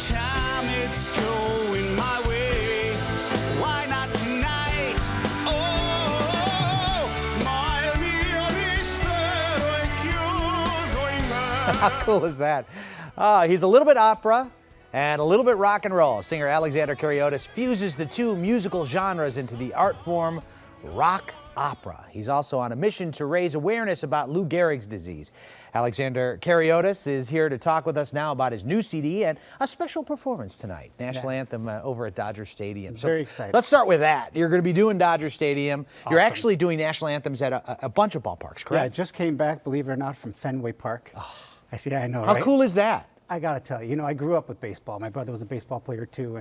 this time it's going my way. Why not tonight? Oh, my How cool is that? He's a little bit opera and a little bit rock and roll. Singer Alexander Kariotis fuses the two musical genres into the art form rock opera. He's also on a mission to raise awareness about Lou Gehrig's disease. Alexander Kariotis is here to talk with us now about his new CD and a special performance tonight, National Anthem over at Dodger Stadium. Very excited. Let's start with that. You're going to be doing Dodger Stadium. Awesome. You're actually doing national anthems at a bunch of ballparks, correct? Yeah, I just came back, believe it or not, from Fenway Park. Oh. I know, How right? cool is that? I got to tell you, I grew up with baseball. My brother was a baseball player too,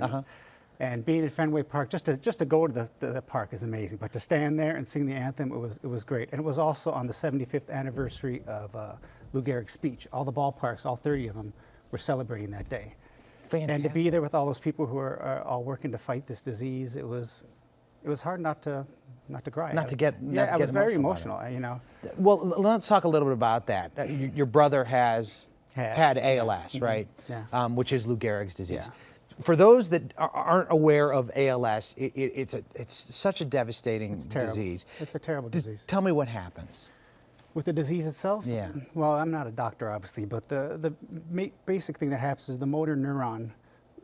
and being at Fenway Park, just to go to the park is amazing. But to stand there and sing the anthem, it was great. And it was also on the 75th anniversary of Lou Gehrig's speech. All the ballparks, all 30 of them, were celebrating that day. Fantastic. And to be there with all those people who are all working to fight this disease, it was hard not to cry. I was very emotional. Well, let's talk a little bit about that. Your brother had ALS, right? Yeah. Which is Lou Gehrig's disease. Yeah. For those that aren't aware of ALS, it's such a devastating disease. It's a terrible disease. Tell me what happens. With the disease itself? Yeah. Well, I'm not a doctor, obviously, but the basic thing that happens is the motor neuron,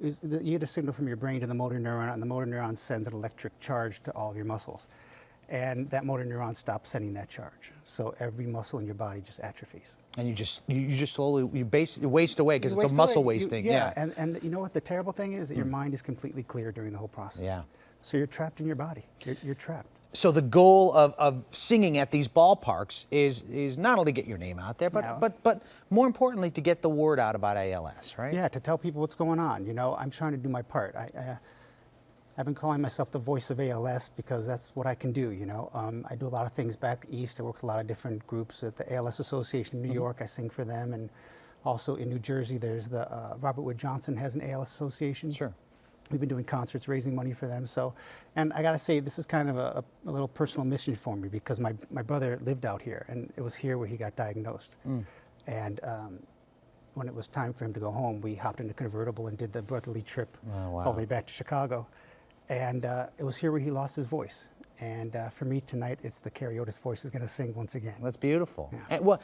you get a signal from your brain to the motor neuron, and the motor neuron sends an electric charge to all of your muscles. And that motor neuron stops sending that charge. So every muscle in your body just atrophies. And you just slowly, waste away because it's a muscle wasting. And you know what the terrible thing is? That your mind is completely clear during the whole process. Yeah. So you're trapped in your body. You're trapped. So the goal of singing at these ballparks is not only to get your name out there, but more importantly to get the word out about ALS, right? Yeah, to tell people what's going on. I'm trying to do my part. I've been calling myself the voice of ALS because that's what I can do. I do a lot of things back east. I work with a lot of different groups at the ALS Association in New York. I sing for them, and also in New Jersey, there's the Robert Wood Johnson has an ALS association. Sure. We've been doing concerts, raising money for them. So, and I got to say, this is kind of a little personal mission for me because my brother lived out here, and it was here where he got diagnosed. And when it was time for him to go home, we hopped in a convertible and did the brotherly trip all the way back to Chicago. And it was here where he lost his voice. And for me tonight, it's the Kariotis voice is going to sing once again. That's beautiful. Yeah. And, well,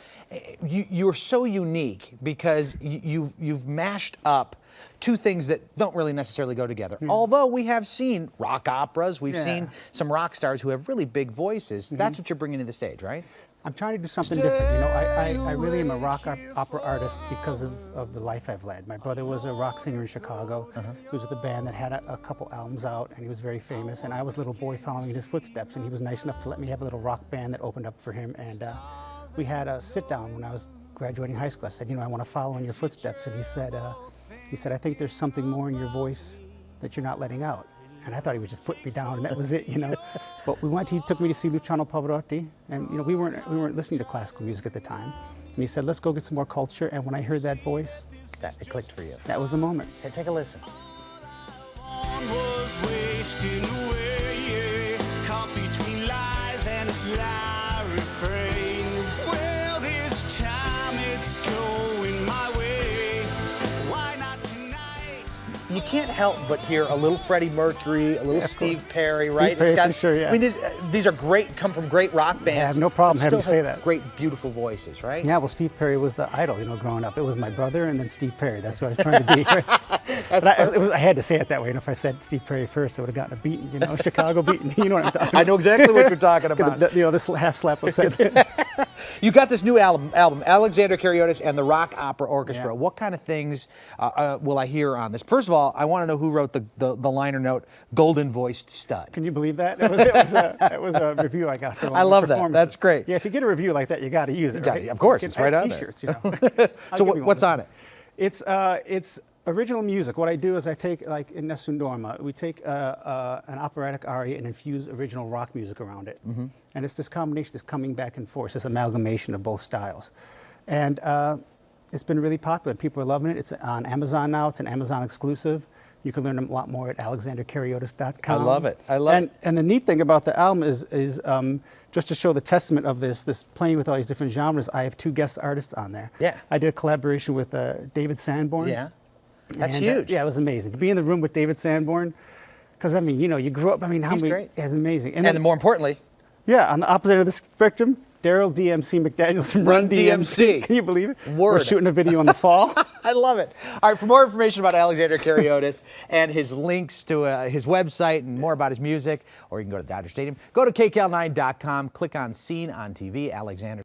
you're so unique because you've mashed up two things that don't really necessarily go together. Although we have seen rock operas, we've seen some rock stars who have really big voices. That's what you're bringing to the stage, right? I'm trying to do something different. I really am a rock opera artist because of the life I've led. My brother was a rock singer in Chicago. He was with a band that had a couple albums out, and he was very famous. And I was a little boy following in his footsteps, and he was nice enough to let me have a little rock band that opened up for him. And we had a sit-down when I was graduating high school. I said, I want to follow in your footsteps. And he said, I think there's something more in your voice that you're not letting out. And I thought he would just put me down, and that was it, But he took me to see Luciano Pavarotti, and we weren't listening to classical music at the time. And he said, let's go get some more culture. And when I heard that voice, it clicked for you. That was the moment. Okay, take a listen. was wasting away, caught between lies and its lie refrain. Well, this time it's going my way. Why not tonight? You can't help but hear a little Freddie Mercury, a little Steve Perry, right? Steve Perry, for sure, yeah. I mean, these are great, come from great rock bands. I have no problem having to say that. Great, beautiful voices, right? Yeah, well, Steve Perry was the idol, growing up. It was my brother and then Steve Perry. That's what I was trying to be. Right? I had to say it that way. And if I said Steve Perry first, I would have gotten a beating, Chicago beating. You know what I'm talking about. I know exactly what you're talking about. This half slap upside. You got this new album, Alexander Kariotis and the Rock Opera Orchestra. Yeah. What kind of things will I hear on this? First of all, I want to know who wrote the liner note, golden voiced stud. Can you believe that? It was a review I got from I love that. That's great. Yeah, if you get a review like that, you got to use it, right? Of course, it's right out there. T-shirts, So what's on it? It's original music. What I do is I take, like in Nessun Dorma, we take an operatic aria and infuse original rock music around it. And it's this combination, this coming back and forth, this amalgamation of both styles. And it's been really popular. People are loving it. It's on Amazon now. It's an Amazon exclusive. You can learn a lot more at alexanderkariotis.com. I love it. I love it. And the neat thing about the album is just to show the testament of this playing with all these different genres, I have 2 guest artists on there. Yeah. I did a collaboration with David Sanborn. Yeah. That's And, huge. yeah, it was amazing to be in the room with David Sanborn, because I mean, you know, you grew up. I mean, how He's many? great. It's amazing. And then more importantly, yeah, on the opposite end of the spectrum, Daryl DMC McDaniels from Run DMC. Can you believe it? Word. We're shooting a video in the fall. I love it. All right, for more information about Alexander Kariotis and his links to his website and more about his music, or you can go to Dodger Stadium, go to KCAL9.com, click on Seen on TV, Alexander.